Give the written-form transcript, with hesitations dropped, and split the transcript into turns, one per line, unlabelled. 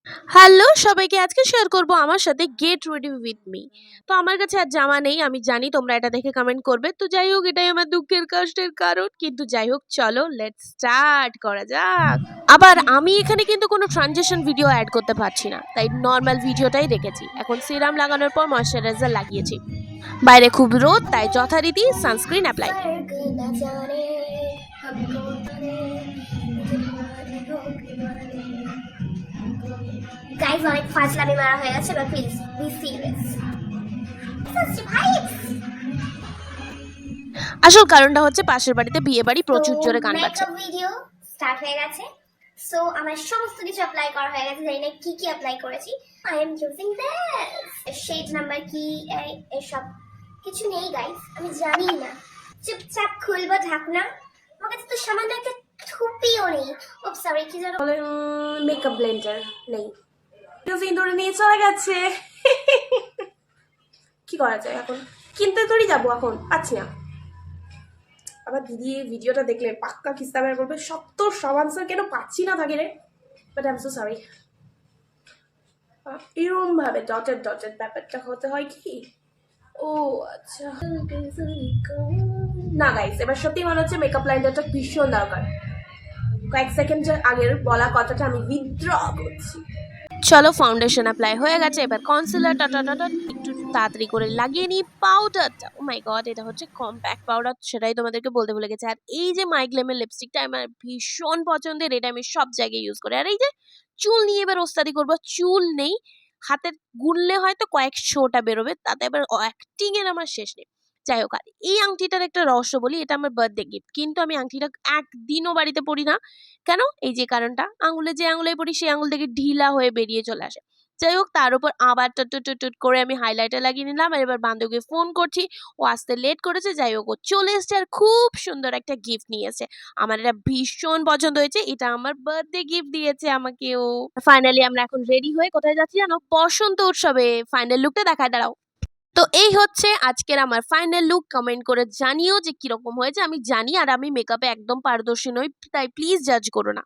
Hello সবাইকে, আজকে share করব আমার সাথে গেট রেডি উইথ মি। তো আমার কাছে আর জামা নেই, আমি জানি তোমরা এটা দেখে কমেন্ট করবে। তো যাই হোক, এটাই আমার দুঃখের কষ্টের কারণ। কিন্তু যাই হোক, চলো লেটস স্টার্ট করা যাক। আবার আমি এখানে কিন্তু কোনো ট্রানজিশন ভিডিও অ্যাড করতে পারছি না, তাই নর্মাল ভিডিওটাই রেখেছি। এখন সিরাম লাগানোর পর ময়শ্চারাইজার লাগিয়েছি। বাইরে খুব রোদ, তাই যথারীতি সানস্ক্রিন অ্যাপ্লাই।
গাইস অনেক ফাজলামি মারা হয়ে গেছে, বাট প্লিজ বি সিরিয়াস।
আসল কারণটা হচ্ছে পাশের বাড়িতে বিয়ে বাড়ি, প্রচুর জোরে গান বাজছে।
মেকআপ ভিডিও স্টার্ট হয়ে গেছে। সো আমার সমস্ত কিছু অ্যাপ্লাই করা হয়ে গেছে, জানি না কি কি অ্যাপ্লাই করেছি। I am using this shade number কি এসব কিছু নেই গাইস, আমি জানি না। চুপচাপ খুলবো ঢাকনা। আমার কাছে তো সামান্য একটা থুপিও নেই। ও সরি, কি যেন
মেকআপ ব্লেন্ডার নেই, সিঁদুর নিয়ে চলে গেছে। কি করা যায় এখন? কিনতে তোরই যাবো, এখন পাচ্ছি না। আবার দিদি ভিডিওটা দেখলে পাক্কা কিস্তা বের করবে, সব আনসার কেন পাচ্ছি না থাকে রে। But I am so sorry. এরকম ভাবে ডটেড ডটেড ব্যাপারটা হতে হয় কি? ও আচ্ছা, না গাইস, এবার সত্যি মনে হচ্ছে মেকআপ লাইনারটা ভীষণ দরকার। কয়েক সেকেন্ড আগের বলা কথাটা আমি উইথড্র করছি। চলো, ফাউন্ডেশন অ্যাপ্লাই হয়ে গেছে, এবার কনসিলার একটু তাড়াতাড়ি করে লাগিয়ে নিই পাউডারটা। ও মাই গড, এটা হচ্ছে কম্প্যাক্ট পাউডার, সেটাই তোমাদেরকে বলতে ভুলে গেছে। আর এই যে মাইগ্লেমের লিপস্টিকটা আমার ভীষণ পছন্দের, এটা আমি সব জায়গায় ইউজ করি। আর এই যে চুল নিয়ে এবার ওস্তাদি করবো, চুল নেই, হাতে গুনলে হয়তো কয়েকশোটা বেরোবে, তাতে এবার অ্যাক্টিং এর আমার শেষ নেই। যাই হোক, আর এই আংটিটার একটা রহস্য বলি, এটা আমার বার্থডে গিফট, কিন্তু আমি আংটিটা একদিনও বাড়িতে পরি না। কেন? এই যে কারণটা, যে আঙুলে পড়ি সেই আঙুল থেকে ঢিলা হয়ে বেরিয়ে চলে আসে। যাই হোক, তার উপর আবার টুট করে আমি হাইলাইটার লাগিয়ে নিলাম। আর এবার বান্ধবীকে ফোন করছি, ও আসতে লেট করেছে। যাই হোক, ও চলে এসছে আর খুব সুন্দর একটা গিফট নিয়ে এসেছে। আমার এটা ভীষণ পছন্দ হয়েছে, এটা আমার বার্থডে গিফট দিয়েছে আমাকে ও। ফাইনালি আমরা এখন রেডি হয়ে কোথায় যাচ্ছি জানো? বসন্ত উৎসবে। ফাইনাল লুকটা দেখায়, দাঁড়াও। তো এই হচ্ছে আজকের আমার ফাইনাল লুক। কমেন্ট করে জানিও যে কিরকম হয়েছে। আমি জানি আর আমি মেকআপে একদম পারদর্শী নই, তাই প্লিজ জাজ করো না।